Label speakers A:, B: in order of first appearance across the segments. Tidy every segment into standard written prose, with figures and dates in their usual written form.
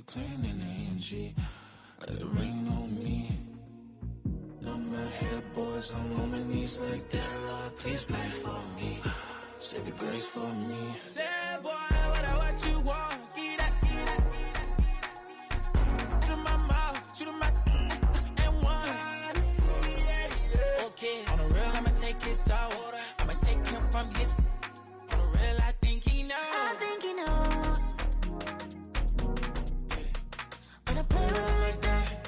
A: you playing in AMG? Let it rain on me. I'm my head, boys, I'm on my knees like that. Lord, please pray for me. Save your grace for me. Say, boy, what you want? Get that. Shoot in my mouth, shoot in my and one. Okay, on the real, I'ma take his out. I'ma take him from his. On the real, I think he knows.
B: I think he knows. But I play with him like that.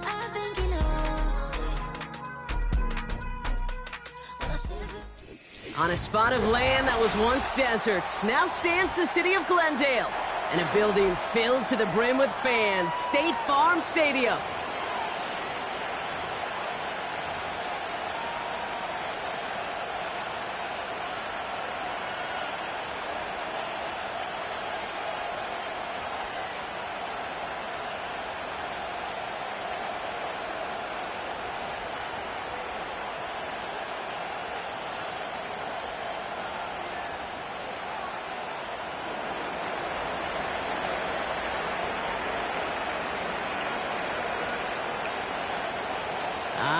B: I think he knows.
C: On a spot of land that was once desert, now stands the city of Glendale, and a building filled to the brim with fans, State Farm Stadium.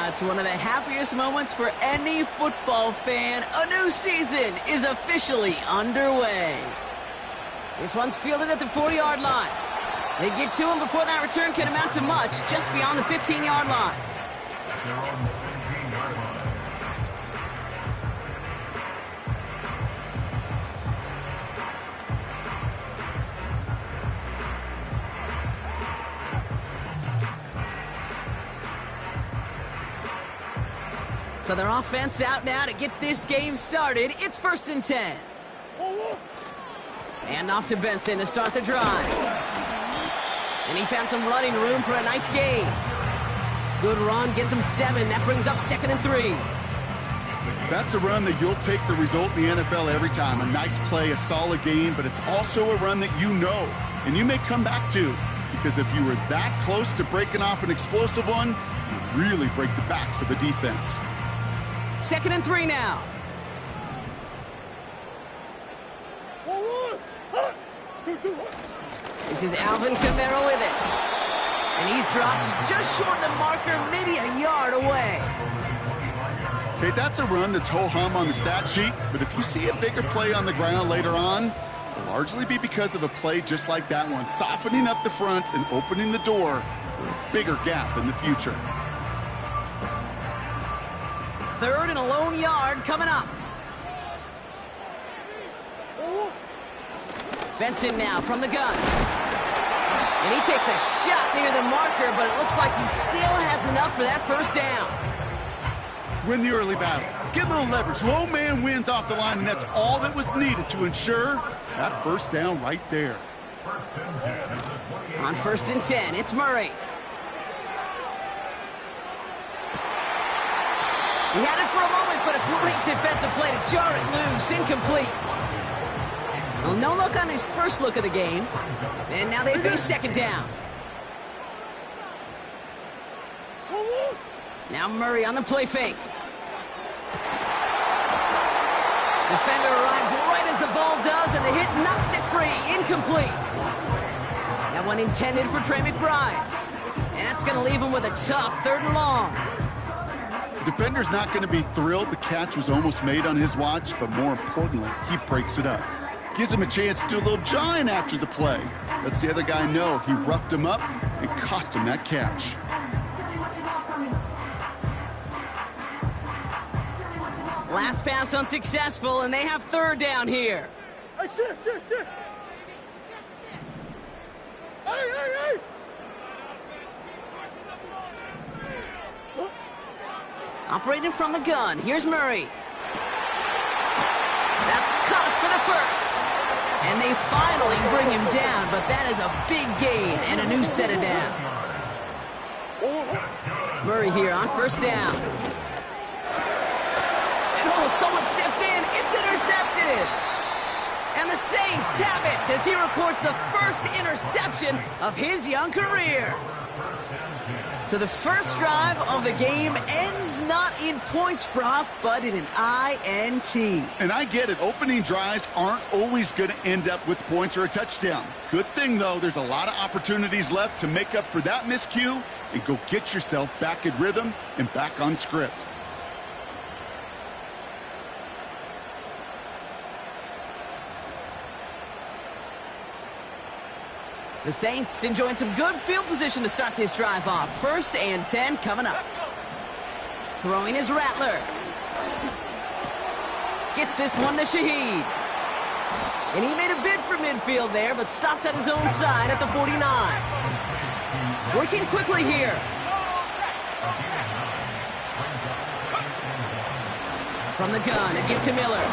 C: It's one of the happiest moments for any football fan. A new season is officially underway. This one's fielded at the 40-yard line. They get to him before that return can amount to much, just beyond the 15-yard line. So their offense out now to get this game started. It's 1st and 10. And off to Benson to start the drive. And he found some running room for a nice gain. Good run, gets him 7. That brings up 2nd and 3.
D: That's a run that you'll take the result in the NFL every time. A nice play, a solid game, but it's also a run that you know, and you may come back to. Because if you were that close to breaking off an explosive one, you really break the backs of a defense.
C: 2nd and 3 now. This is Alvin Kamara with it. And he's dropped just short of the marker, maybe a yard away.
D: Okay, that's a run that's ho-hum on the stat sheet, but if you see a bigger play on the ground later on, it'll largely be because of a play just like that one, softening up the front and opening the door for a bigger gap in the future.
C: 3rd and a lone yard coming up. Benson now from the gun. And he takes a shot near the marker, but it looks like he still has enough for that 1st down.
D: Win the early battle. Get a little leverage. Low man wins off the line, and that's all that was needed to ensure that 1st down right there.
C: On 1st and 10, it's Murray. He had it for a moment, but a great defensive play to jar it loose. Incomplete. Well, no look on his first look of the game. And now they face 2nd down. Now Murray on the play fake. Defender arrives right as the ball does, and the hit knocks it free. Incomplete. That one intended for Trey McBride. And that's going to leave him with a tough 3rd and long.
D: Defender's not going to be thrilled the catch was almost made on his watch, but more importantly, he breaks it up. Gives him a chance to do a little jawing after the play. Lets the other guy know he roughed him up and cost him that catch.
C: Last pass unsuccessful, and they have 3rd down here.
E: Hey, shit. Hey.
C: Operating from the gun, here's Murray. That's caught for the 1st. And they finally bring him down, but that is a big gain and a new set of downs. Murray here on 1st down. And someone stepped in. It's intercepted. And the Saints have it as he records the 1st interception of his young career. So the first drive of the game ends not in points, Brock, but in an INT.
D: And I get it. Opening drives aren't always going to end up with points or a touchdown. Good thing, though, there's a lot of opportunities left to make up for that miscue and go get yourself back in rhythm and back on script.
C: The Saints enjoying some good field position to start this drive off. 1st and 10 coming up. Throwing is Rattler. Gets this one to Shaheed. And he made a bid for midfield there, but stopped on his own side at the 49. Working quickly here. From the gun, a gift to Miller.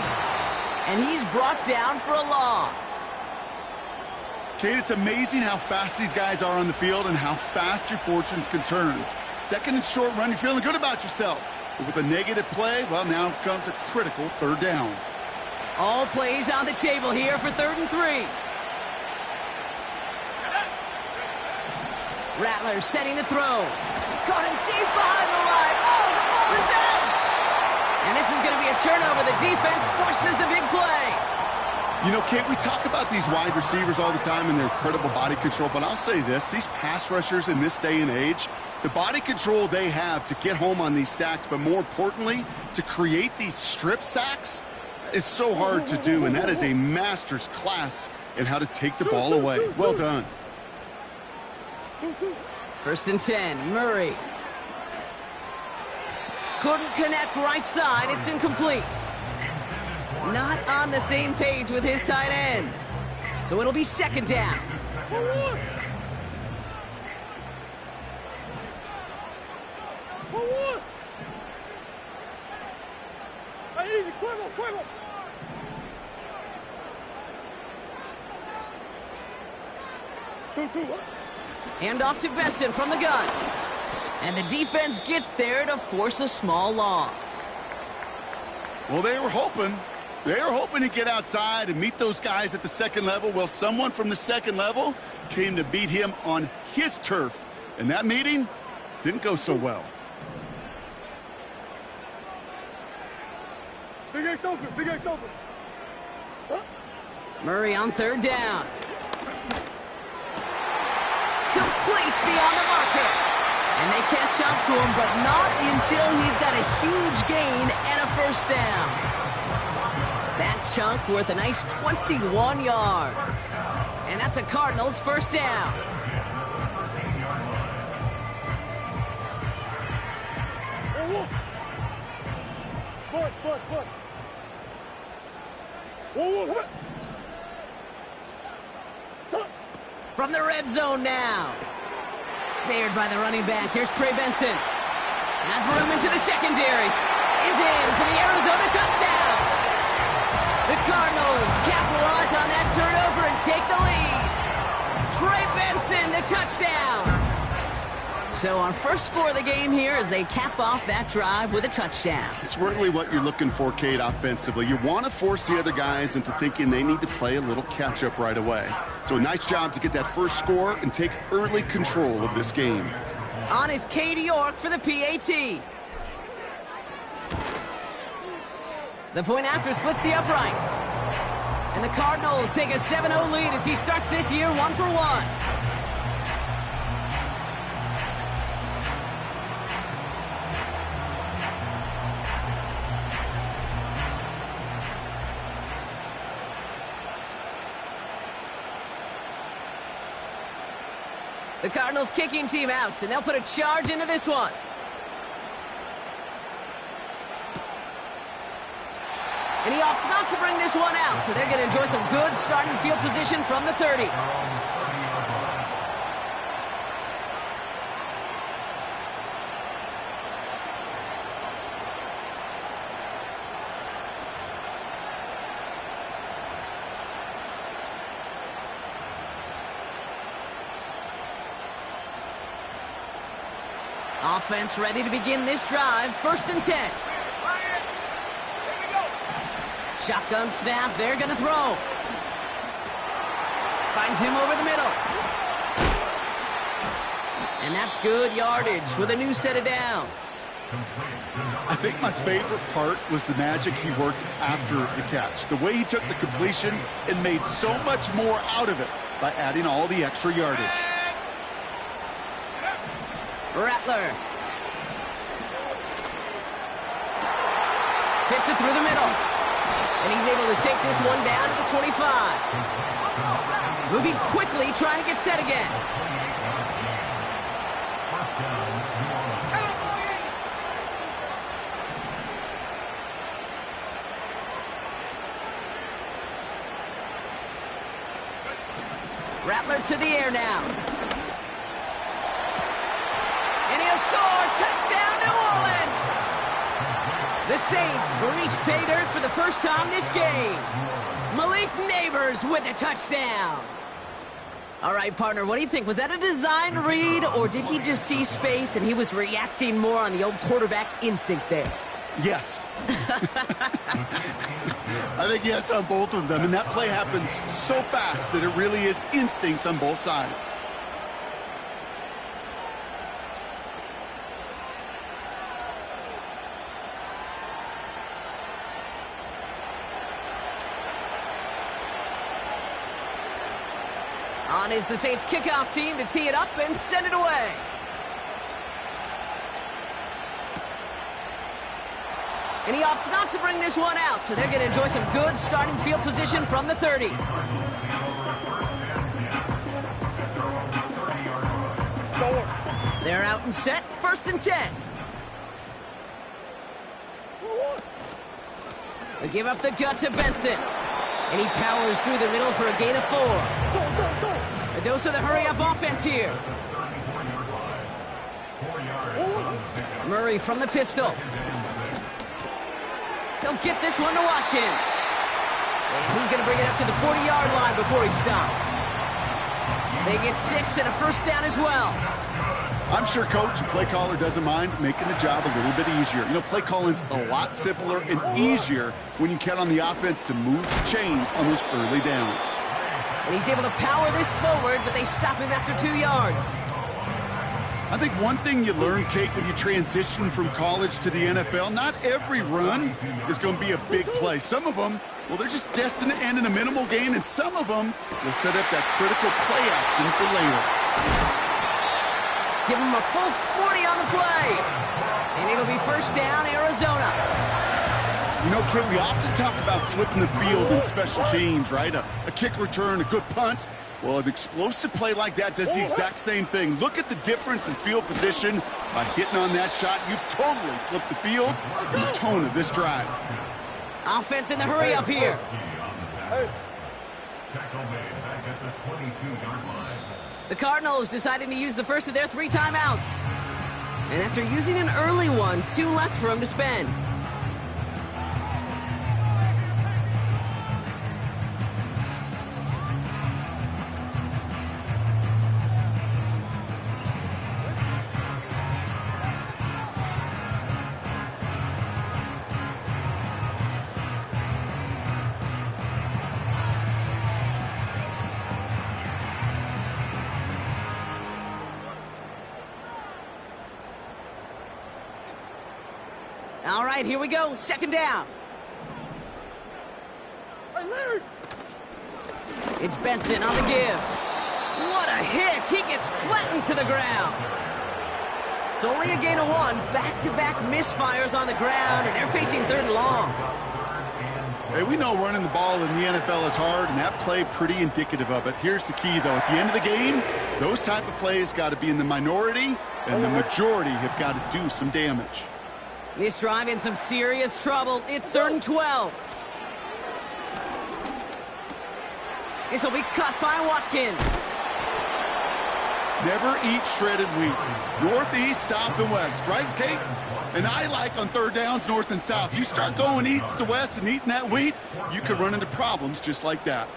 C: And he's brought down for a loss.
D: Kate, it's amazing how fast these guys are on the field and how fast your fortunes can turn. 2nd and short run, you're feeling good about yourself. But with a negative play, well, now comes a critical 3rd down.
C: All plays on the table here for 3rd and 3. Rattler setting to throw. Caught him deep behind the line. Oh, the ball is out! And this is going to be a turnover. The defense forces the big play.
D: You know, Kate, we talk about these wide receivers all the time and their incredible body control, but I'll say this, these pass rushers in this day and age, the body control they have to get home on these sacks, but more importantly, to create these strip sacks is so hard to do, and that is a master's class in how to take the ball away. Well done.
C: 1st and 10, Murray. Couldn't connect right side, it's incomplete. Not on the same page with his tight end. So it'll be 2nd down. Hand off to Benson from the gun. And the defense gets there to force a small loss.
D: Well, they were hoping to get outside and meet those guys at the 2nd level. Well, someone from the 2nd level came to beat him on his turf. And that meeting didn't go so well.
E: Big X open, Big X open. Huh?
C: Murray on 3rd down. Complete beyond the marker. And they catch up to him, but not until he's got a huge gain and a 1st down. That chunk worth a nice 21 yards. And that's a Cardinals 1st down.
E: Push. Whoa.
C: From the red zone now. Snared by the running back. Here's Trey Benson. Has room into the secondary. Is in for the Arizona touchdown. The Cardinals capitalize on that turnover and take the lead. Trey Benson, the touchdown. So our first score of the game here as they cap off that drive with a touchdown.
D: It's really what you're looking for, Kate, offensively. You want to force the other guys into thinking they need to play a little catch-up right away. So a nice job to get that first score and take early control of this game.
C: On is Katie York for the PAT. The point after splits the uprights. And the Cardinals take a 7-0 lead as he starts this year 1-for-1. The Cardinals kicking team out, and they'll put a charge into this one. And he opts not to bring this one out, so they're going to enjoy some good starting field position from the 30. Offense ready to begin this drive. 1st and 10. Shotgun snap. They're going to throw. Finds him over the middle. And that's good yardage with a new set of downs.
D: I think my favorite part was the magic he worked after the catch. The way he took the completion and made so much more out of it by adding all the extra yardage.
C: Rattler. Fits it through the middle. And he's able to take this one down to the 25. Moving quickly, trying to get set again. Rattler to the air now. And he'll score. Touchdown, New Orleans. The Saints reach pay dirt for the first time this game. Malik Neighbors with a touchdown. All right, partner, what do you think? Was that a design read, or did he just see space and he was reacting more on the old quarterback instinct there?
D: Yes. I think yes on both of them, and that play happens so fast that it really is instincts on both sides.
C: On is the Saints kickoff team to tee it up and send it away. And he opts not to bring this one out, so they're going to enjoy some good starting field position from the 30. They're out and set, 1st and 10. They give up the gut to Benson. And he powers through the middle for a gain of 4. A dose of the hurry-up offense here. Murray from the pistol. He'll get this one to Watkins. And he's going to bring it up to the 40-yard line before he stops. They get 6 and a first down as well.
D: I'm sure coach and play caller doesn't mind making the job a little bit easier. You know, play calling's a lot simpler and easier when you count on the offense to move the chains on those early downs.
C: And he's able to power this forward, but they stop him after 2 yards.
D: I think one thing you learn, Kate, when you transition from college to the NFL, not every run is going to be a big play. Some of them, well, they're just destined to end in a minimal gain, and some of them will set up that critical play action for later.
C: Give him a full 40 on the play. And it'll be first down, Arizona.
D: You know, Kate, we often talk about flipping the field in special teams, right? A kick return, a good punt. Well, an explosive play like that does the exact same thing. Look at the difference in field position. By hitting on that shot, you've totally flipped the field and the tone of this drive.
C: Offense in the hurry up here. The Cardinals deciding to use the first of their 3 timeouts. And after using an early one, 2 left for him to spend. All right, here we go. 2nd down. It's Benson on the give. What a hit. He gets flattened to the ground. It's only a gain of 1. Back-to-back misfires on the ground, and they're facing 3rd and long.
D: Hey, we know running the ball in the NFL is hard, and that play pretty indicative of it. Here's the key, though. At the end of the game, those type of plays got to be in the minority, and the majority have got to do some damage.
C: This drive in some serious trouble. It's 3rd and 12. This will be cut by Watkins.
D: Never eat shredded wheat. Northeast, south, and west, right, Kate? And I like on 3rd downs, north and south. You start going east to west and eating that wheat, you could run into problems just like that.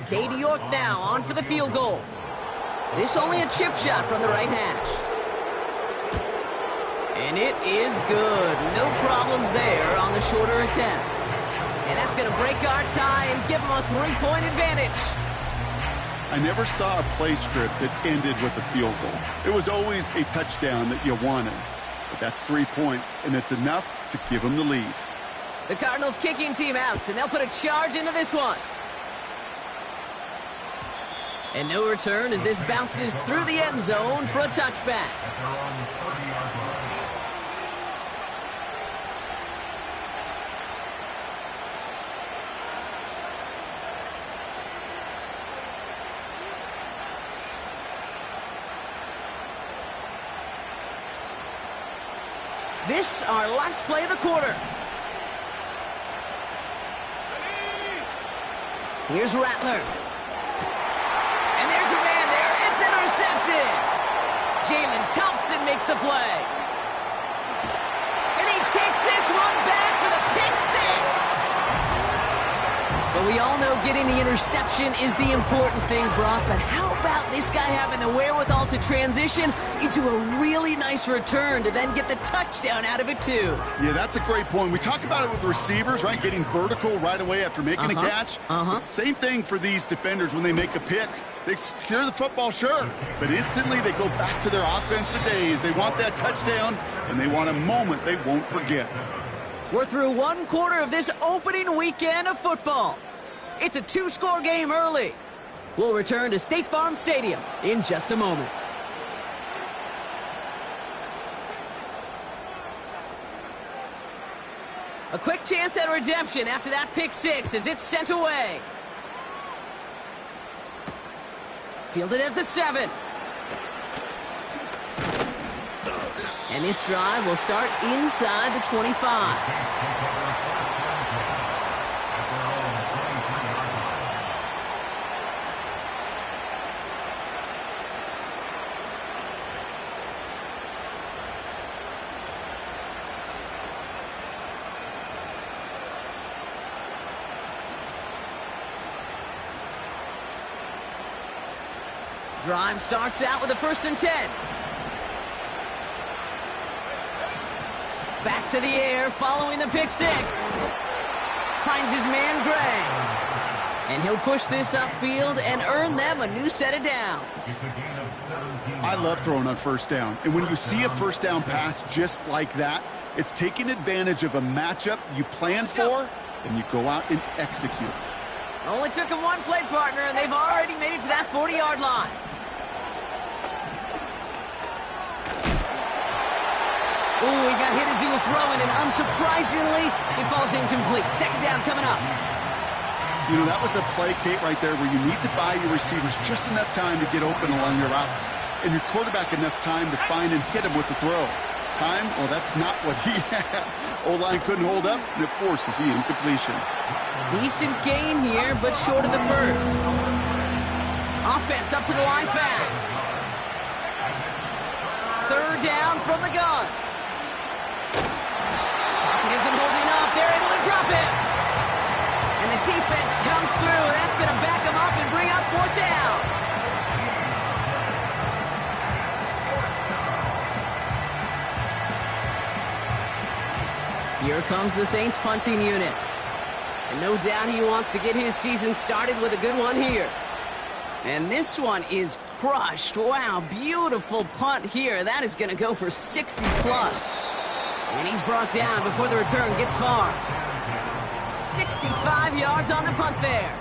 C: Katie York now on for the field goal. This only a chip shot from the right hash. And it is good. No problems there on the shorter attempt. And that's going to break our tie and give them a 3-point advantage.
D: I never saw a play script that ended with a field goal. It was always a touchdown that you wanted. But that's 3 points, and it's enough to give them the lead.
C: The Cardinals kicking team out, and they'll put a charge into this one. And no return as this bounces through the end zone for a touchback. This, our last play of the quarter. Here's Rattler. And there's a man there. It's intercepted. Jalen Thompson makes the play. And he takes this one back for the pick six. But we all know getting the interception is the important thing, Brock. But how about this guy having the wherewithal to transition into a really nice return to then get the touchdown out of it, too?
D: Yeah, that's a great point. We talk about it with the receivers, right? Getting vertical right away after making a catch. It's the same thing for these defenders when they make a pick. They secure the football, sure, but instantly they go back to their offensive days. They want that touchdown, and they want a moment they won't forget.
C: We're through one quarter of this opening weekend of football. It's a two-score game early. We'll return to State Farm Stadium in just a moment. A quick chance at redemption after that pick six as it's sent away. Fielded at the 7. And this drive will start inside the 25. Drive starts out with a 1st and 10. Back to the air following the pick six. Finds his man Gray. And he'll push this upfield and earn them a new set of downs.
D: I love throwing on 1st down. And when you see a 1st down pass just like that, it's taking advantage of a matchup you planned for, and you go out and execute.
C: Only took him one play partner, and they've already made it to that 40-yard line. Ooh, he got hit as he was throwing, and unsurprisingly, he falls incomplete. 2nd down coming up.
D: You know, that was a play, Kate, right there where you need to buy your receivers just enough time to get open along your routes, and your quarterback enough time to find and hit him with the throw. Time? Well, that's not what he had. O-line couldn't hold up, and it forces the incompletion.
C: Decent gain here, but short of the 1st. Offense up to the line fast. 3rd down from the gun. Pocket isn't holding up. They're able to drop it. And the defense comes through. That's going to back them up and bring up 4th down. Here comes the Saints punting unit. And no doubt he wants to get his season started with a good one here. And this one is crushed. Wow, beautiful punt here. That is going to go for 60+. And he's brought down before the return gets far. 65 yards on the punt there.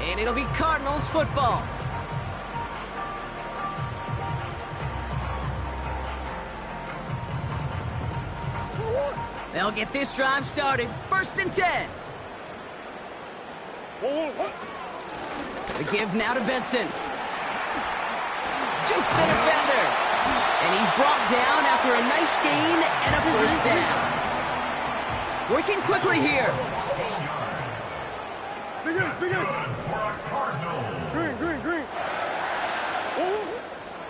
C: And it'll be Cardinals football. They'll get this drive started. 1st and 10. The give now to Benson. Juke the defender. And he's brought down after a nice gain and a 1st down. Working quickly here.
E: Green.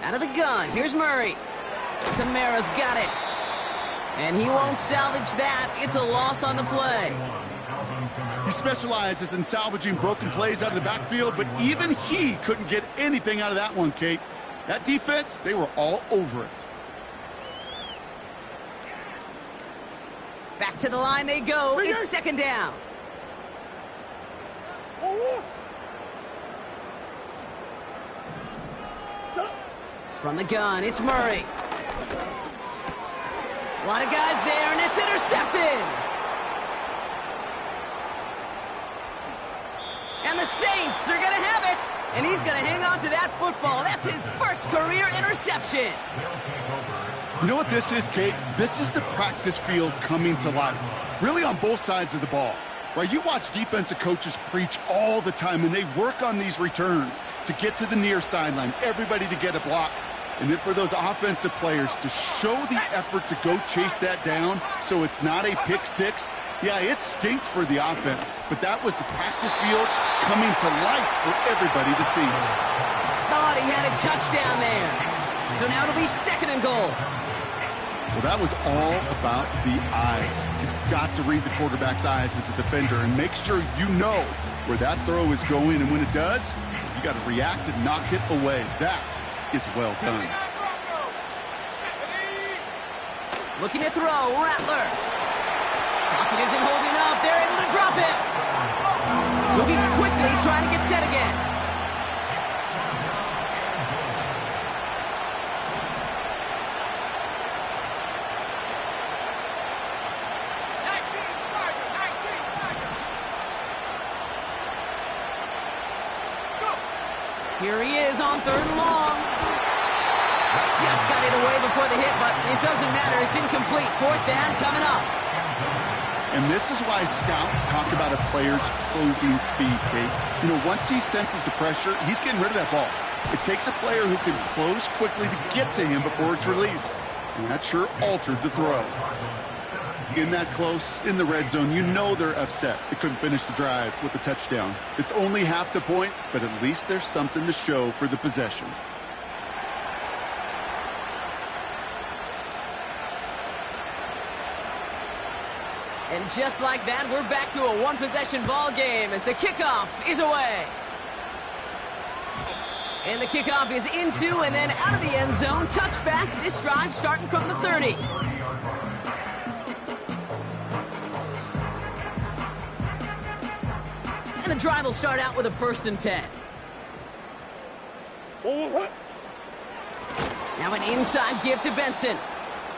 C: Out of the gun. Here's Murray. Kamara's got it. And he won't salvage that. It's a loss on the play.
D: He specializes in salvaging broken plays out of the backfield, but even he couldn't get anything out of that one, Kate. That defense, they were all over it.
C: Back to the line they go. It's 2nd down. From the gun, it's Murray. A lot of guys there, and it's intercepted. And the Saints are going to have it. And he's going to hang on to that football. That's his first career interception.
D: You know what this is, Kate? This is the practice field coming to life. Really on both sides of the ball. Right, you watch defensive coaches preach all the time, and they work on these returns to get to the near sideline, everybody to get a block. And then for those offensive players to show the effort to go chase that down so it's not a pick six, yeah, it stinks for the offense. But that was the practice field coming to life for everybody to see.
C: Thought he had a touchdown there. So now it'll be 2nd and goal.
D: Well, that was all about the eyes. You've got to read the quarterback's eyes as a defender and make sure you know where that throw is going. And when it does, you got to react and knock it away. That is well done.
C: Looking to throw, Rattler. Pocket isn't holding up. They're able to drop it. Moving quickly, trying to get set again. Here he is on 3rd and long. Just got it away before the hit, but it doesn't matter. It's incomplete. 4th down coming up.
D: And this is why scouts talk about a player's closing speed, Kate. You know, once he senses the pressure, he's getting rid of that ball. It takes a player who can close quickly to get to him before it's released. And that sure altered the throw. In that close, in the red zone, you know they're upset. They couldn't finish the drive with the touchdown. It's only half the points, but at least there's something to show for the possession.
C: And just like that, we're back to a one-possession ball game as the kickoff is away. And the kickoff is into and then out of the end zone. Touchback, this drive starting from the 30. And the drive will start out with a 1st and 10. Now an inside give to Benson.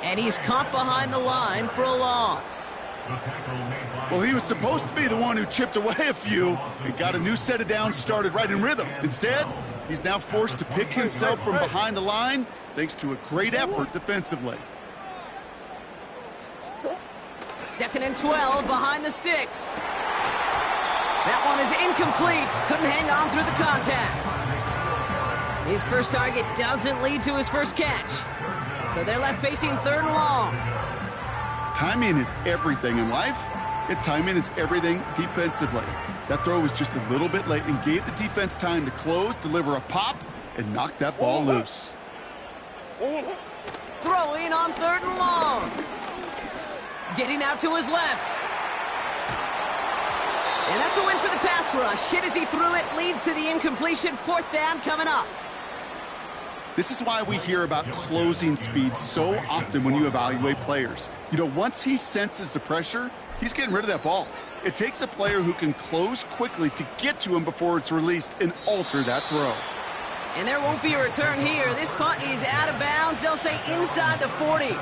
C: And he's caught behind the line for a loss.
D: Well, he was supposed to be the one who chipped away a few and got a new set of downs started right in rhythm. Instead, he's now forced to pick himself from behind the line thanks to a great effort defensively.
C: 2nd and 12 behind the sticks. That one is incomplete. Couldn't hang on through the contact. His first target doesn't lead to his first catch. So they're left facing 3rd and long.
D: Timing is everything in life, and timing is everything defensively. That throw was just a little bit late and gave the defense time to close, deliver a pop, and knock that ball loose.
C: Throwing on 3rd and long. Getting out to his left. And that's a win for the pass rush. Hit as he threw it, leads to the incompletion. 4th down coming up.
D: This is why we hear about closing speed so often when you evaluate players. You know, once he senses the pressure, he's getting rid of that ball. It takes a player who can close quickly to get to him before it's released and alter that throw.
C: And there won't be a return here. This punt is out of bounds. They'll say inside the 40.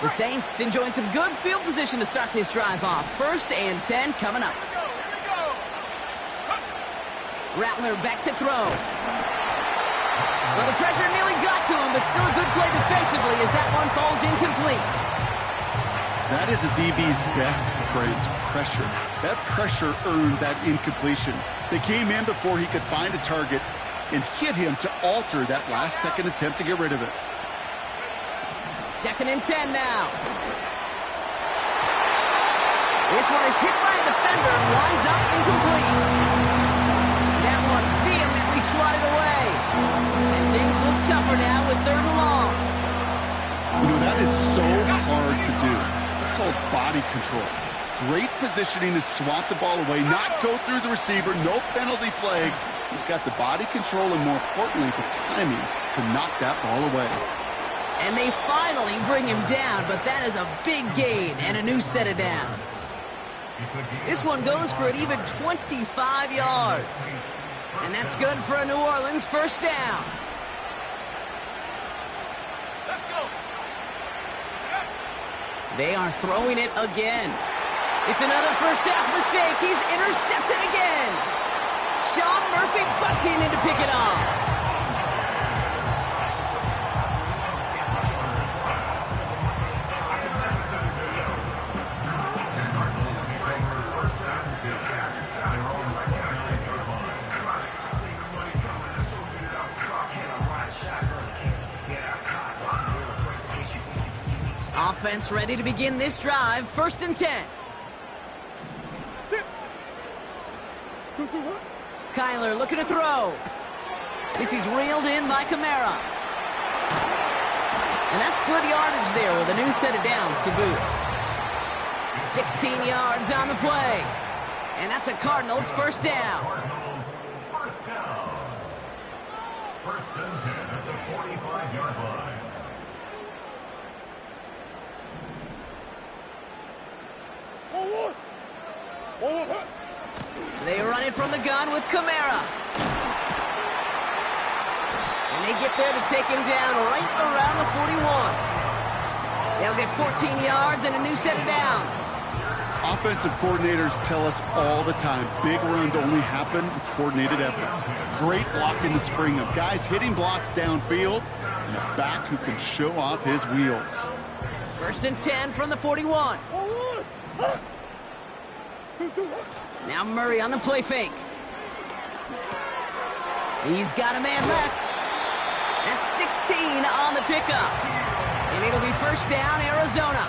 C: The Saints enjoying some good field position to start this drive off. 1st and 10 coming up. Rattler back to throw. Well, the pressure nearly got to him, but still a good play defensively as that one falls incomplete.
D: That is a DB's best friend, pressure. That pressure earned that incompletion. They came in before he could find a target and hit him to alter that last-second attempt to get rid of it.
C: 2nd and 10 now. This one is hit by a defender and winds up incomplete. That one vehemently swatted away. And things look tougher now with 3rd and long.
D: You know, that is so hard to do. It's called body control. Great positioning to swat the ball away, not go through the receiver, no penalty flag. He's got the body control and, more importantly, the timing to knock that ball away.
C: And they finally bring him down, but that is a big gain and a new set of downs. This one goes for an even 25 yards. And that's good for a New Orleans first down.
E: Let's go.
C: They are throwing it again. It's another first half mistake. He's intercepted again. Sean Murphy bunting in to pick it off. Offense ready to begin this drive. 1st and 10.
E: Sit. 2-2-1.
C: Kyler looking to throw. This is reeled in by Kamara. And that's good yardage there with a new set of downs to boot. 16 yards on the play. And that's a Cardinals first down.
F: First down. 1st and 10 at the 45-yard line.
C: They run it from the gun with Kamara. And they get there to take him down right around the 41. They'll get 14 yards and a new set of downs.
D: Offensive coordinators tell us all the time, big runs only happen with coordinated efforts. Great block in the spring of guys hitting blocks downfield and a back who can show off his wheels.
C: 1st and 10 from the 41.
E: 2-2-1.
C: Now Murray on the play fake. He's got a man left. That's 16 on the pickup. And it'll be first down, Arizona.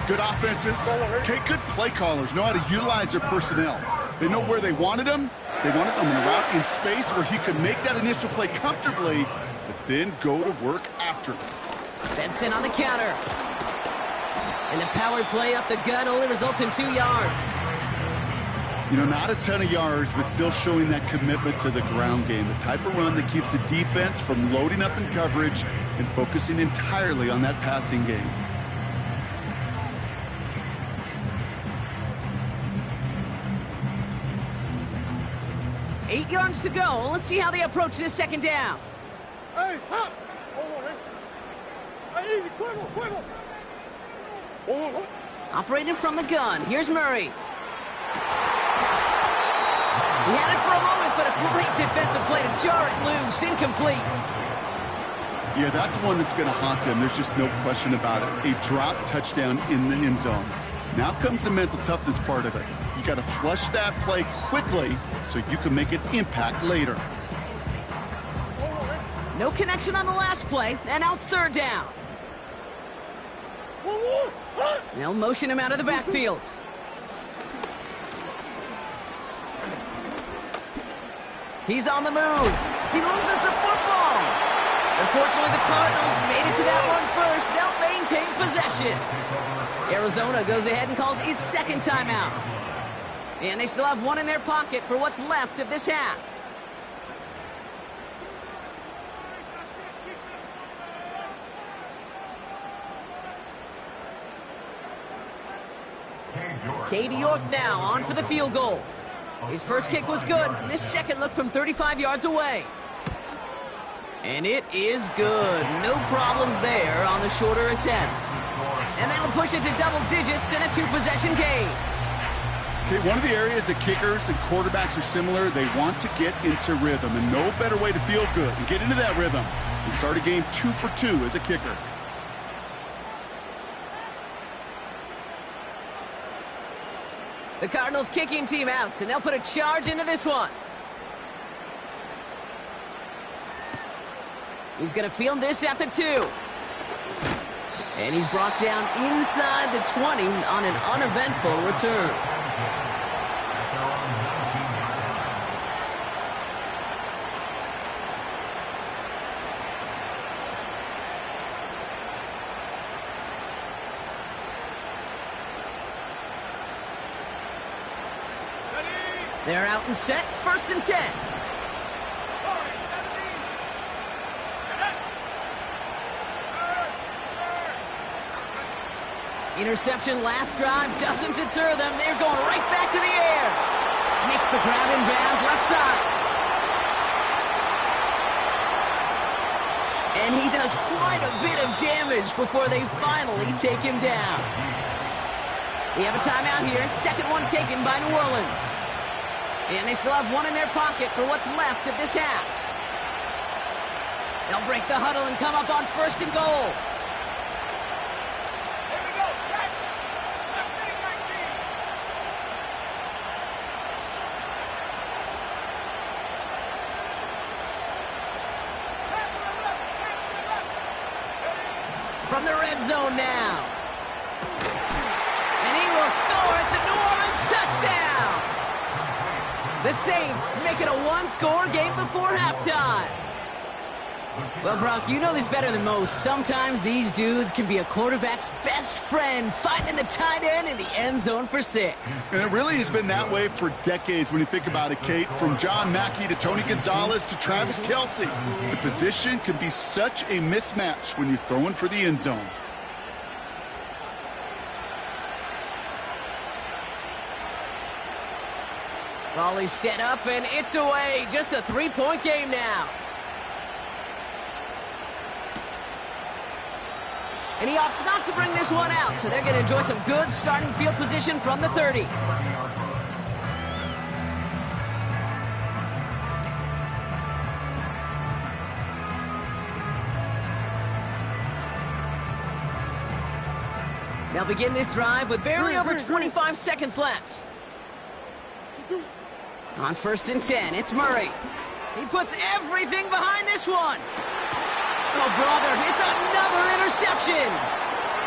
D: Good offenses. Okay, good play callers know how to utilize their personnel. They know where they wanted him. They wanted him in a route in space where he could make that initial play comfortably, but then go to work after.
C: Benson on the counter. And the power play up the gut only results in 2 yards.
D: You know, not a ton of yards, but still showing that commitment to the ground game. The type of run that keeps the defense from loading up in coverage and focusing entirely on that passing game.
C: Eight yards to go. Let's see how they approach this 2nd down.
E: Hey, hop. Hey, easy. Quick.
C: Operating from the gun. Here's Murray. He had it for a moment, but a great defensive play to jar it loose. Incomplete.
D: Yeah, that's one that's going to haunt him. There's just no question about it. A drop touchdown in the end zone. Now comes the mental toughness part of it. You got to flush that play quickly so you can make an impact later.
C: No connection on the last play, and now it's 3rd down. They'll motion him out of the backfield. He's on the move. He loses the football. Unfortunately, the Cardinals made it to that one first. They'll maintain possession. Arizona goes ahead and calls its 2nd timeout. And they still have one in their pocket for what's left of this half. Katie York now on for the field goal. His first kick was good. This second look from 35 yards away. And it is good. No problems there on the shorter attempt. And that'll push it to double digits in a 2-possession game.
D: Okay, one of the areas that kickers and quarterbacks are similar, they want to get into rhythm. And no better way to feel good and get into that rhythm and start a game 2 for 2 as a kicker.
C: The Cardinals kicking team out, and they'll put a charge into this one. He's going to field this at the 2. And he's brought down inside the 20 on an uneventful return. They're out and set, 1st and 10. Interception last drive doesn't deter them. They're going right back to the air. Makes the grab in bounds left side. And he does quite a bit of damage before they finally take him down. We have a timeout here. Second one taken by New Orleans. And they still have one in their pocket for what's left of this half. They'll break the huddle and come up on 1st and goal.
E: Here we go, set. Left wing 19. Hand to the left, hand to the left.
C: From the red zone now. And he will score. It's a New Orleans touchdown. The Saints make it a one-score game before halftime. Well, Brock, you know this better than most. Sometimes these dudes can be a quarterback's best friend, finding the tight end in the end zone for 6.
D: And it really has been that way for decades when you think about it, Kate. From John Mackey to Tony Gonzalez to Travis Kelce. The position can be such a mismatch when you're throwing for the end zone.
C: Volley set up, and it's away. Just a 3-point game now. And he opts not to bring this one out, so they're going to enjoy some good starting field position from the 30. They'll begin this drive with barely over 25 seconds left. On 1st and 10, it's Murray. He puts everything behind this one. Oh, brother, it's another interception.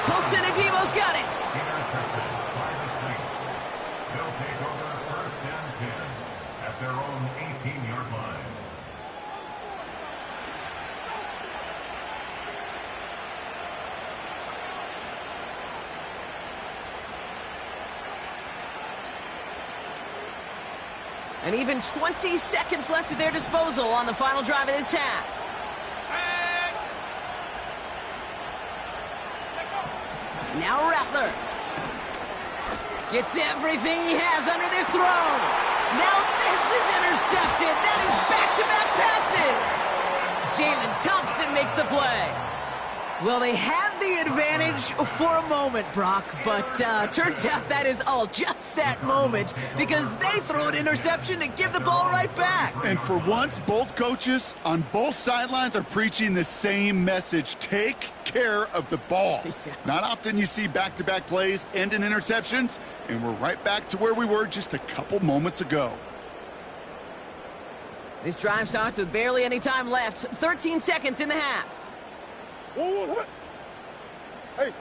C: Colson Adebo's got it.
F: Intercepted by the Saints. They'll take over 1st and 10 at their own 18-yard line.
C: And even 20 seconds left at their disposal on the final drive of this half. Now Rattler gets everything he has under this throw. Now this is intercepted. That is back-to-back passes. Jalen Thompson makes the play. Well, they had the advantage for a moment, Brock, but turns out that is all just that moment because they throw an interception to give the ball right back.
D: And for once, both coaches on both sidelines are preaching the same message. Take care of the ball. Not often you see back-to-back plays end in interceptions, and we're right back to where we were just a couple moments ago.
C: This drive starts with barely any time left. 13 seconds in the half.
E: Whoa. Hey.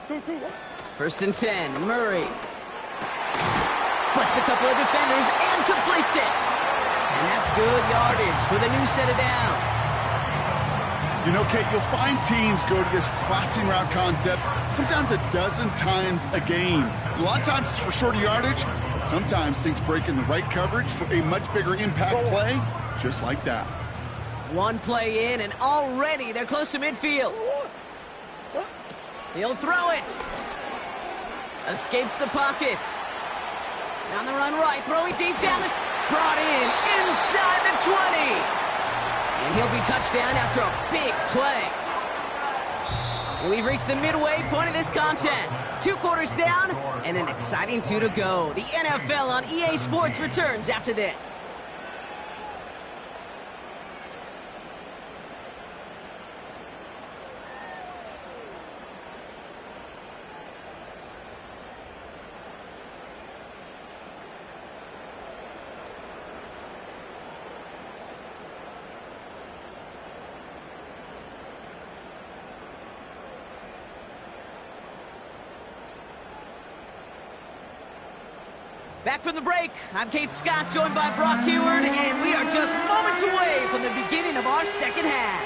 E: 2-2.
C: 1st and 10, Murray. Splits a couple of defenders and completes it. And that's good yardage with a new set of downs.
D: You know, Kate, you'll find teams go to this crossing route concept sometimes a dozen times a game. A lot of times it's for shorter yardage, but sometimes things break in the right coverage for a much bigger impact play, just like that.
C: One play in, and already they're close to midfield. He'll throw it. Escapes the pocket. Down the run right, throwing deep down the... Brought in inside the 20. And he'll be touchdown after a big play. We've reached the midway point of this contest. 2 quarters down, and an exciting 2 to go. The NFL on EA Sports returns after this. Back from the break, I'm Kate Scott, joined by Brock Heward, and we are just moments away from the beginning of our second half.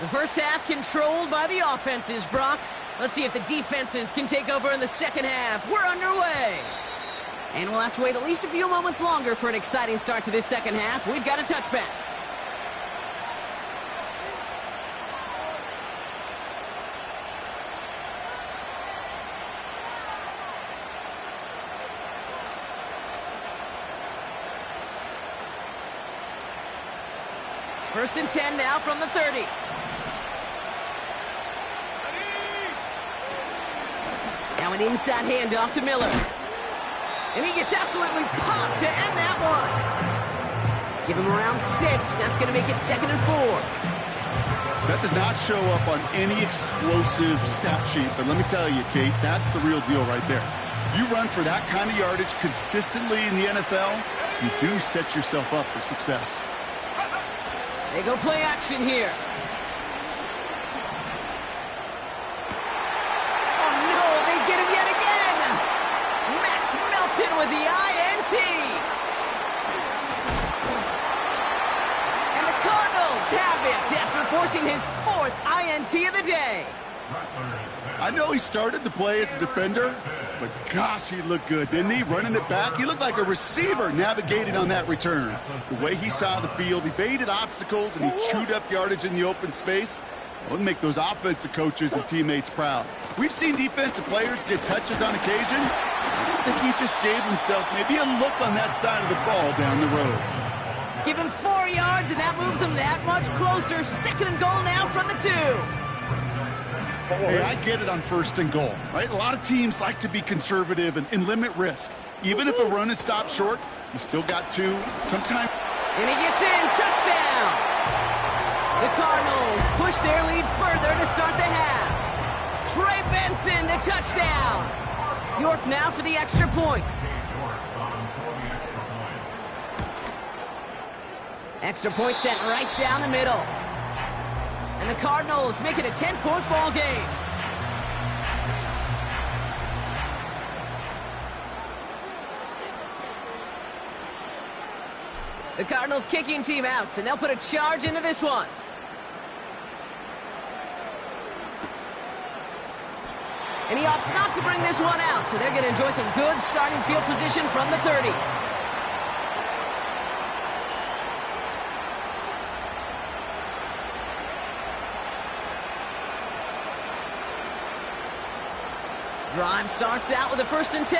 C: The first half controlled by the offenses, Brock. Let's see if the defenses can take over in the second half. We're underway. And we'll have to wait at least a few moments longer for an exciting start to this second half. We've got a touchback. First and 10 now from the 30. Now an inside handoff to Miller. And he gets absolutely popped to end that one. Give him around 6. That's going to make it 2nd and 4.
D: That does not show up on any explosive stat sheet, but let me tell you, Kate, that's the real deal right there. You run for that kind of yardage consistently in the NFL, you do set yourself up for success.
C: They go play action here. Oh no, they get him yet again. Max Melton with the INT. And the Cardinals have it after forcing his 4th INT of the day.
D: I know he started the play as a defender, but gosh, he looked good, didn't he? Running it back, he looked like a receiver navigating on that return. The way he saw the field, he evaded obstacles, and he chewed up yardage in the open space. It would make those offensive coaches and teammates proud. We've seen defensive players get touches on occasion. I think he just gave himself maybe a look on that side of the ball down the road.
C: Give him 4 yards, and that moves him that much closer. 2nd and goal now from the 2.
D: Hey, I get it on 1st and goal, right? A lot of teams like to be conservative and limit risk. Even if a run is stopped short, you still got 2. Sometimes.
C: And he gets in. Touchdown. The Cardinals push their lead further to start the half. Trey Benson, the touchdown. York now for the extra point. Extra point sent right down the middle. And the Cardinals make it a 10-point ball game. The Cardinals kicking team out, and they'll put a charge into this one. And he opts not to bring this one out, so they're going to enjoy some good starting field position from the 30. Drive starts out with a 1st and 10.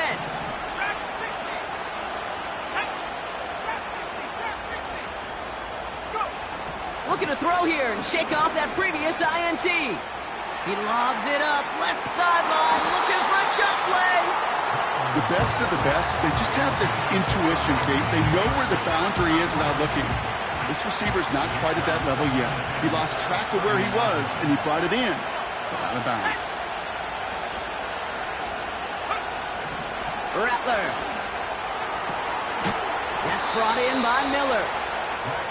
C: Looking to throw here and shake off that previous INT. He lobs it up, left sideline, looking for a chunk play.
D: The best of the best, they just have this intuition, Kate. They know where the boundary is without looking. This receiver's not quite at that level yet. He lost track of where he was, and he brought it in, but out of bounds.
C: Rattler. That's brought in by Miller.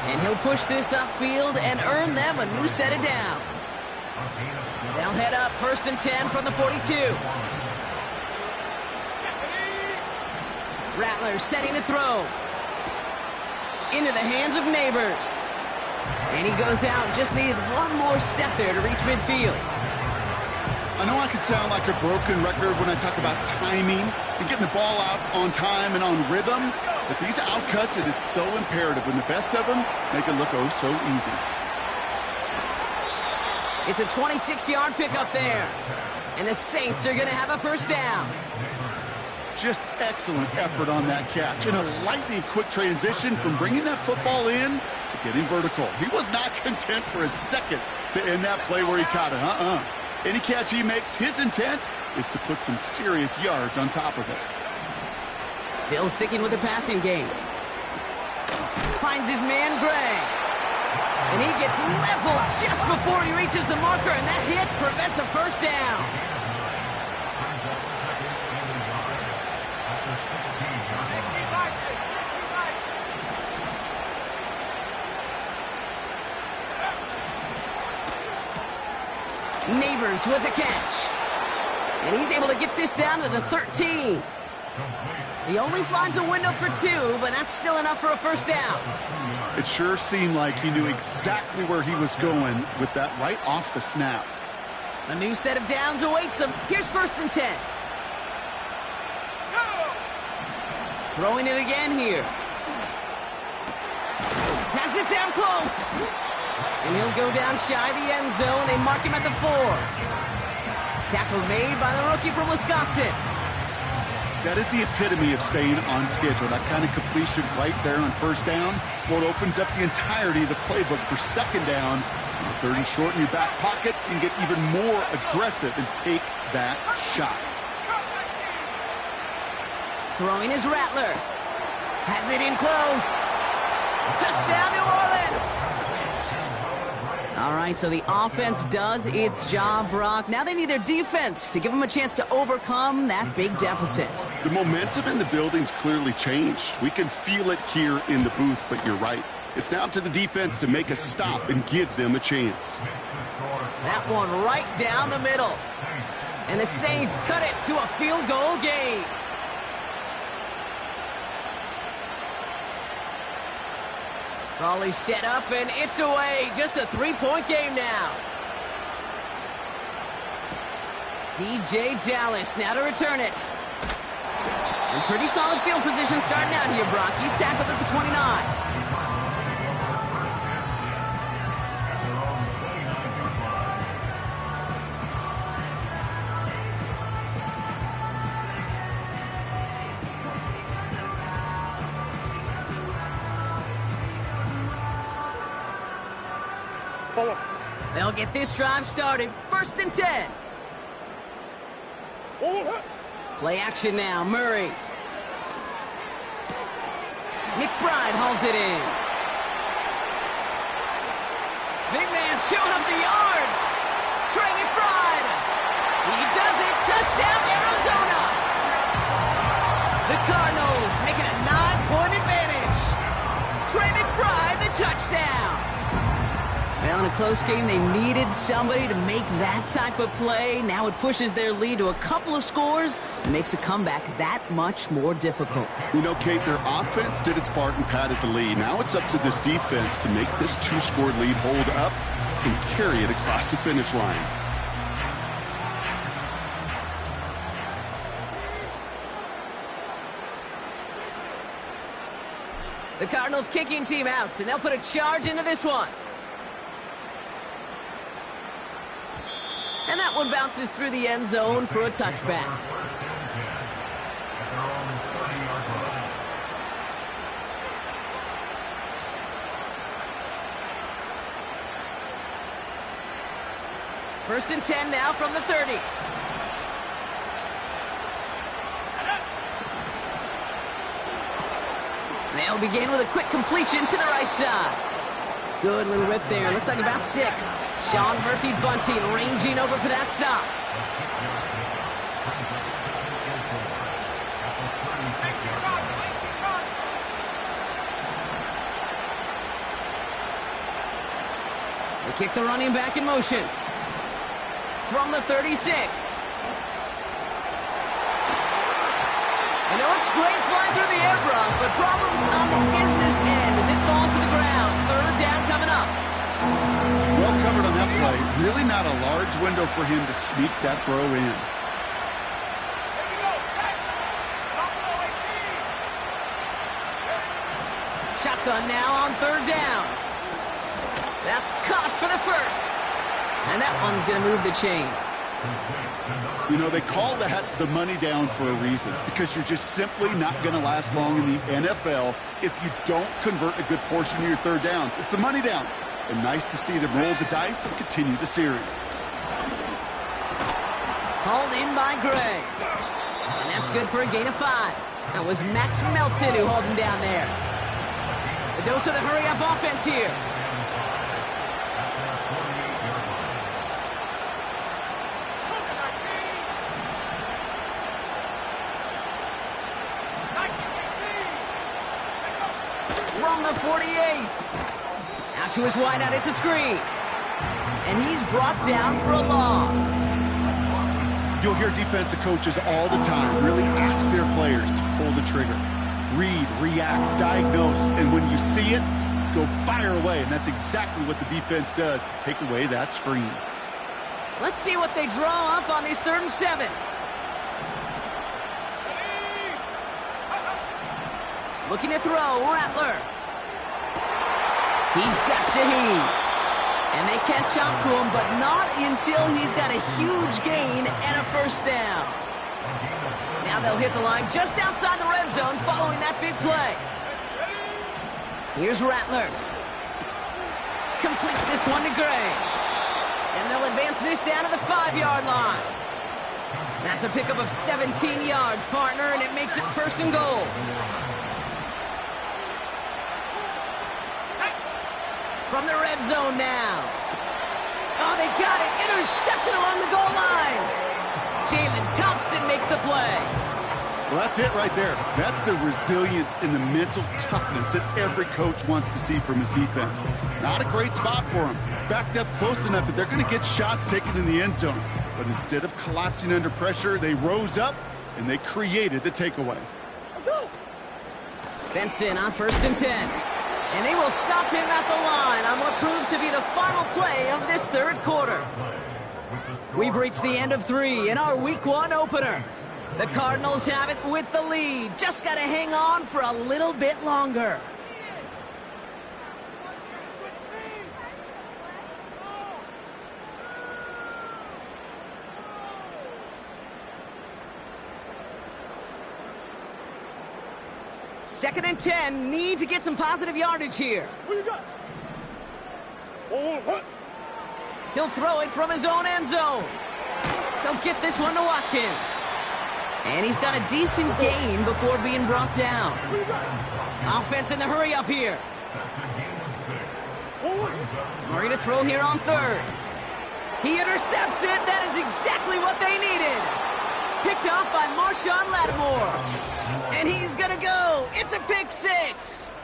C: And he'll push this upfield and earn them a new set of downs. They'll head up 1st and 10 from the 42. Rattler setting a throw. Into the hands of Neighbors. And he goes out, just needed one more step there to reach midfield.
D: I know I can sound like a broken record when I talk about timing and getting the ball out on time and on rhythm, but these outcuts, it is so imperative, and the best of them make it look oh so easy.
C: It's a 26-yard pickup there, and the Saints are going to have a 1st down.
D: Just excellent effort on that catch, and a lightning-quick transition from bringing that football in to getting vertical. He was not content for a second to end that play where he caught it. Any catch he makes, his intent is to put some serious yards on top of it.
C: Still sticking with the passing game. Finds his man, Gray. And he gets leveled just before he reaches the marker, and that hit prevents a 1st down. Neighbors with a catch. And he's able to get this down to the 13. He only finds a window for 2, but that's still enough for a 1st down.
D: It sure seemed like he knew exactly where he was going with that right off the snap.
C: A new set of downs awaits him. Here's 1st and 10. Throwing it again here. Has it down close. And he'll go down shy of the end zone. They mark him at the 4. Tackle made by the rookie from Wisconsin.
D: That is the epitome of staying on schedule. That kind of completion right there on first down. Well, it opens up the entirety of the playbook for second down. Third and short in your back pocket, you can get even more aggressive and take that shot.
C: Throwing his Rattler. Has it in close. Touchdown, New Orleans. All right, so the offense does its job, Brock. Now they need their defense to give them a chance to overcome that big deficit.
D: The momentum in the building's clearly changed. We can feel it here in the booth, but you're right. It's now to the defense to make a stop and give them a chance.
C: That one right down the middle. And the Saints cut it to a field goal game. Raleigh set up, and it's away. Just a three-point game now. DJ Dallas now to return it. And pretty solid field position starting out here, Brock. He's tackled at the 29. They'll get this drive started. 1st and 10. Play action now. Murray. McBride hauls it in. Big man showing up the yards. Trey McBride. He does it. Touchdown, Arizona. The Cardinals making a 9-point advantage. Trey McBride, the touchdown. Well, in a close game, they needed somebody to make that type of play. Now it pushes their lead to a couple of scores and makes a comeback that much more difficult.
D: You know, Kate, their offense did its part and padded the lead. Now it's up to this defense to make this 2-score lead hold up and carry it across the finish line.
C: The Cardinals kicking team out, and they'll put a charge into this one. And that one bounces through the end zone for a touchback. First and 10 now from the 30. They'll begin with a quick completion to the right side. Good little rip there. Looks like about 6. Sean Murphy Bunting ranging over for that stop. They kick the running back in motion. From the 36. And it looks great flying through the air, Brock, but problems on the business end as it falls to the ground. 3rd down coming up.
D: Well covered on that play. Really not a large window for him to sneak that throw in.
C: Shotgun now on 3rd down. That's caught for the first. And that one's going to move the chains.
D: You know, they call that the money down for a reason, because you're just simply not going to last long in the NFL if you don't convert a good portion of your 3rd downs. It's the money down. And nice to see them roll the dice and continue the series.
C: Hauled in by Gray. And that's good for a gain of 5. That was Max Melton who hauled him down there. A dose of the hurry-up offense here. From the 48. Out to his wideout, it's a screen. And he's brought down for a loss.
D: You'll hear defensive coaches all the time really ask their players to pull the trigger. Read, react, diagnose, and when you see it, go fire away. And that's exactly what the defense does to take away that screen.
C: Let's see what they draw up on these 3rd and 7. Looking to throw, Rattler. He's got Shaheed. And they catch up to him, but not until he's got a huge gain and a 1st down. Now they'll hit the line just outside the red zone following that big play. Here's Rattler. Completes this one to Gray. And they'll advance this down to the 5-yard line. That's a pickup of 17 yards, partner, and it makes it 1st and goal. From the red zone now. Oh, they got it. Intercepted along the goal line. Jalen Thompson makes the play.
D: Well, that's it right there. That's the resilience and the mental toughness that every coach wants to see from his defense. Not a great spot for him. Backed up close enough that they're going to get shots taken in the end zone. But instead of collapsing under pressure, they rose up and they created the takeaway.
C: Benson on 1st and 10. And they will stop him at the line on what proves to be the final play of this 3rd quarter. We've reached the end of 3 in our Week 1 opener. The Cardinals have it with the lead. Just got to hang on for a little bit longer. Second and 10. Need to get some positive yardage here. He'll throw it from his own end zone. He'll get this one to Watkins. And he's got a decent gain before being brought down. Offense in the hurry up here. Murray to throw here on 3rd. He intercepts it. That is exactly what they needed. Picked off by Marshawn Lattimore. And he's going to go. It's a pick 6.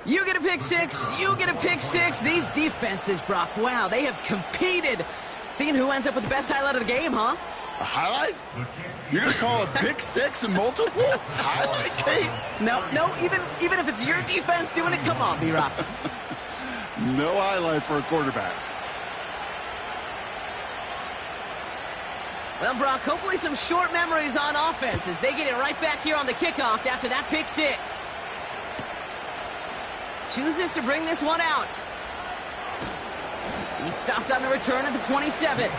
C: You get a pick 6. You get a pick 6. These defenses, Brock, wow, they have competed. Seeing who ends up with the best highlight of the game, huh?
D: A highlight? You're going to call a pick 6 and multiple? Highlight, Kate?
C: No, even if it's your defense doing it, come on, B-Rock.
D: No highlight for a quarterback.
C: Well, Brock, hopefully some short memories on offense as they get it right back here on the kickoff after that pick 6. Chooses to bring this one out. He stopped on the return at the 27.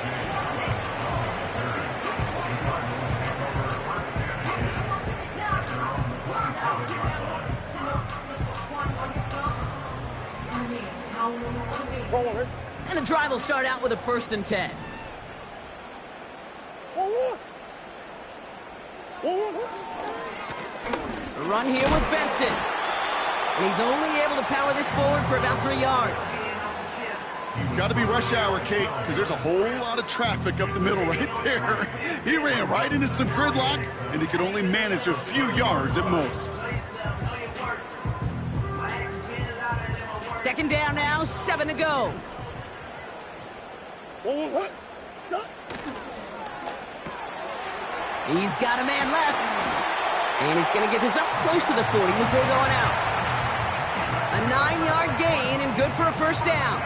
C: And the drive will start out with a 1st and 10. A run here with Benson. And he's only able to power this forward for about 3 yards.
D: Got to be rush hour, Kate, because there's a whole lot of traffic up the middle right there. He ran right into some gridlock, and he could only manage a few yards at most.
C: 2nd down now, 7 to go. He's got a man left. And he's going to get this up close to the 40 before going out. A 9-yard gain and good for a 1st down.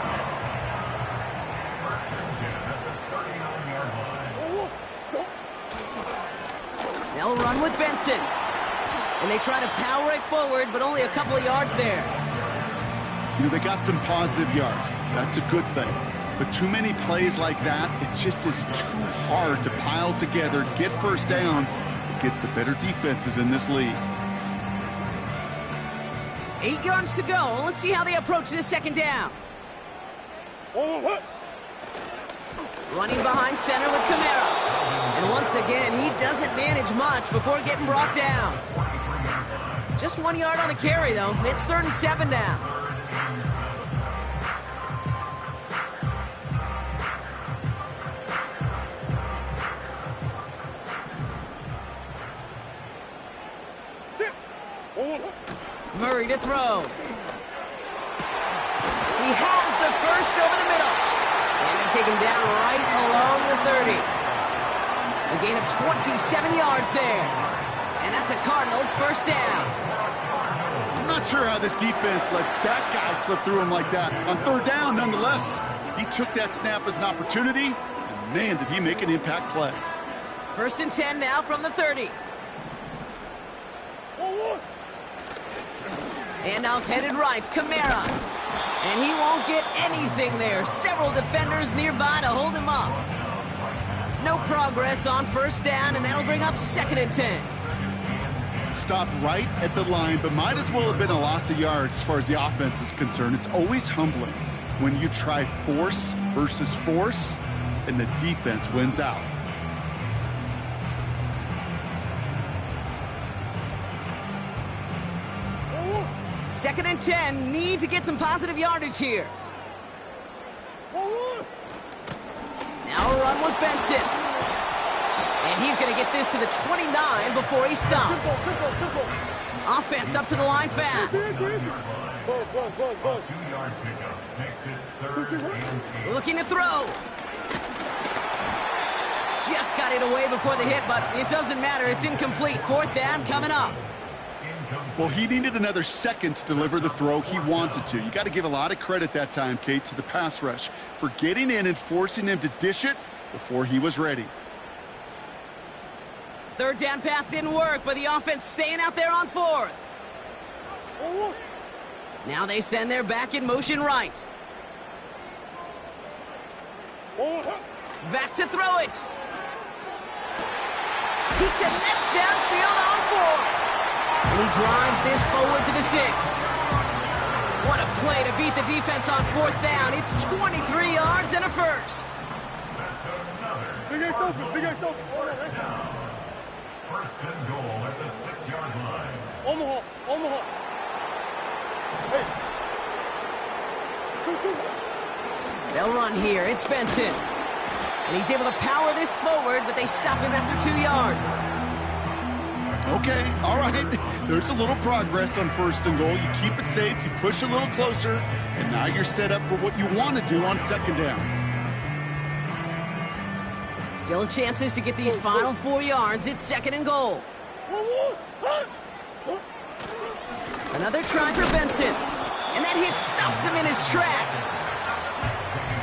C: They'll run with Benson. And they try to power it forward, but only a couple of yards there.
D: You know, they got some positive yards. That's a good thing. But too many plays like that, it just is too hard to pile together, get 1st downs. It gets the better defenses in this league.
C: 8 yards to go. Let's see how they approach this 2nd down. Running behind center with Kamara. And once again, he doesn't manage much before getting brought down. Just 1 yard on the carry, though. It's 3rd and 7 now. Murray to throw. He has the 1st over the middle. And they take him down right along the 30. A gain of 27 yards there. And that's a Cardinals 1st down.
D: I'm not sure how this defense let that guy slip through him like that. On 3rd down, nonetheless, he took that snap as an opportunity. And man, did he make an impact play.
C: 1st and 10 now from the 30. Handoff headed right, Kamara. And he won't get anything there. Several defenders nearby to hold him up. No progress on first down, and that'll bring up 2nd and 10.
D: Stopped right at the line, but might as well have been a loss of yards as far as the offense is concerned. It's always humbling when you try force versus force, and the defense wins out.
C: Second and 10, need to get some positive yardage here. Now a run with Benson. And he's going to get this to the 29 before he stops. Offense up to the line fast. Looking to throw. Just got it away before the hit, but it doesn't matter. It's incomplete. 4th down coming up.
D: Well, he needed another second to deliver the throw he wanted to. You got to give a lot of credit that time, Kate, to the pass rush for getting in and forcing him to dish it before he was ready.
C: 3rd down pass didn't work, but the offense staying out there on 4th. Now they send their back in motion right. Back to throw it. He connects downfield on 4th. And he drives this forward to the 6. What a play to beat the defense on 4th down. It's 23 yards and a first.
E: Big ass open, big ass open.
F: First and goal at the 6-yard line.
E: Omaha, Omaha. Hey. 2-2.
C: They'll run here. It's Benson. And he's able to power this forward, but they stop him after 2 yards.
D: Okay, all right. There's a little progress on 1st and goal. You keep it safe, you push a little closer, and now you're set up for what you want to do on 2nd down.
C: Still chances to get these final 4 yards. It's 2nd and goal. Another try for Benson. And that hit stops him in his tracks.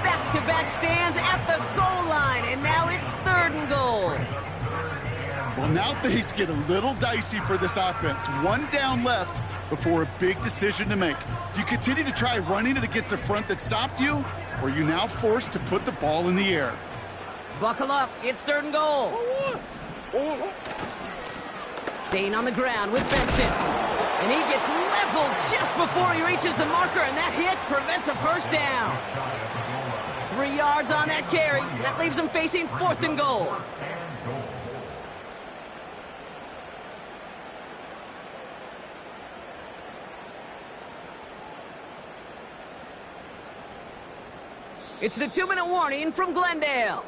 C: Back-to-back stands at the goal line, and now it's 3rd and goal.
D: Well, now things get a little dicey for this offense. 1 down left before a big decision to make. Do you continue to try running it against a front that stopped you, or are you now forced to put the ball in the air?
C: Buckle up. It's 3rd and goal. Staying on the ground with Benson. And he gets leveled just before he reaches the marker, and that hit prevents a first down. 3 yards on that carry. That leaves him facing 4th and goal. It's the 2-minute warning from Glendale.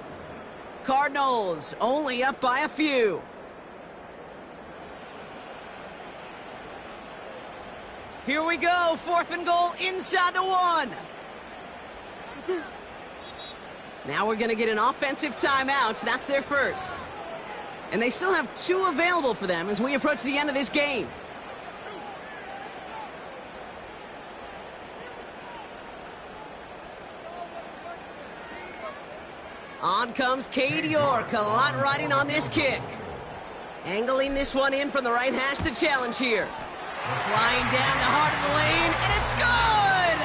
C: Cardinals only up by a few. Here we go, 4th and goal inside the 1. Now we're going to get an offensive timeout. That's their first. And they still have 2 available for them as we approach the end of this game. On comes Cade York, a lot riding on this kick. Angling this one in from the right hash to challenge here. Flying down the heart of the lane, and it's good!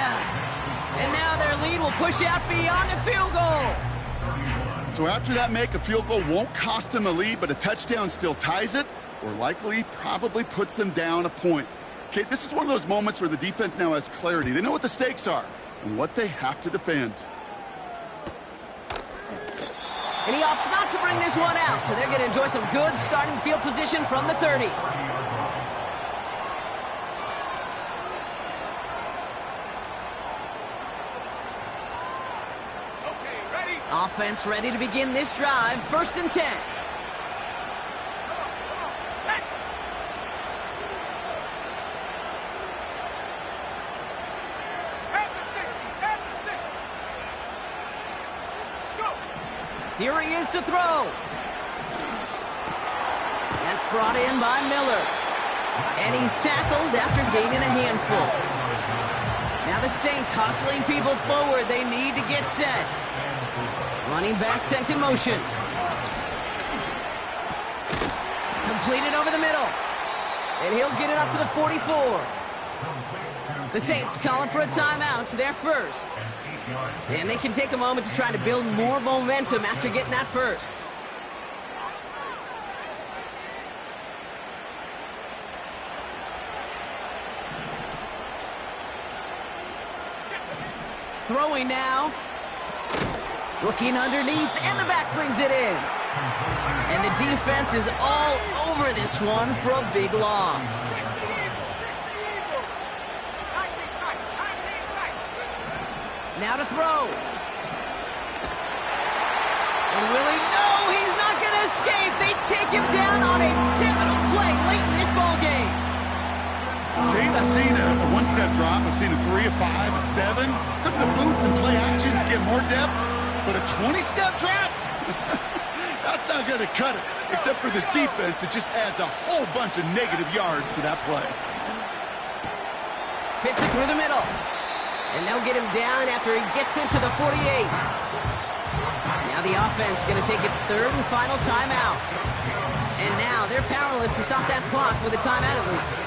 C: And now their lead will push out beyond the field goal.
D: So after that make, a field goal won't cost them a lead, but a touchdown still ties it, or likely probably puts them down a point. Okay, this is one of those moments where the defense now has clarity. They know what the stakes are and what they have to defend.
C: And he opts not to bring this one out, so they're going to enjoy some good starting field position from the 30. Offense ready to begin this drive. 1st and 10. Here he is to throw. That's brought in by Miller. And he's tackled after gaining a handful. Now the Saints hustling people forward. They need to get set. Running back sent in motion. Completed over the middle. And he'll get it up to the 44. The Saints calling for a timeout. Their first. And they can take a moment to try to build more momentum after getting that first. throwing now. Looking underneath, and the back brings it in. And the defense is all over this one for a big loss.
E: 60 equal. 19 tight. 19 tight.
C: Now to throw. And will he? No, he's not going to escape. They take him down on a pivotal play late in this ball game.
D: Kate, I've seen a one-step drop. I've seen a 3, a 5, a 7. Some of the boots and play actions get more depth, but a 20-step drop? That's not going to cut it. Except for this defense, it just adds a whole bunch of negative yards to that play.
C: Fits it through the middle. And they'll get him down after he gets into the 48. Now the offense going to take its third and final timeout. And now they're powerless to stop that clock with a timeout at least.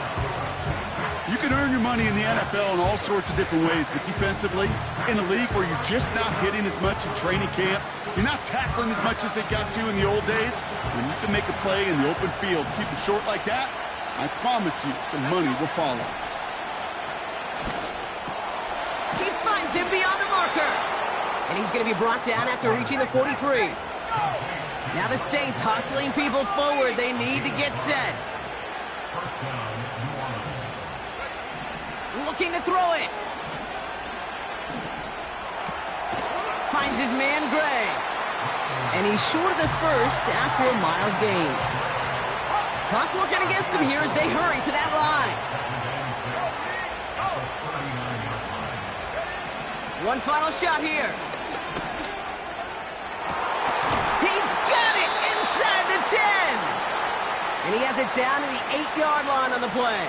D: You can earn your money in the NFL in all sorts of different ways, but defensively, in a league where you're just not hitting as much in training camp, you're not tackling as much as they got to in the old days, when you can make a play in the open field, keep it short like that, I promise you some money will follow.
C: He finds him beyond the marker. And he's going to be brought down after reaching the 43. Now the Saints hustling people forward. They need to get set.
F: First down, New Orleans.
C: Looking to throw it. Finds his man Gray. And he's short of the first after a mile gain. Clock working against him here as they hurry to that line. One final shot here. He's got it inside the 10. And he has it down to the 8-yard line on the play.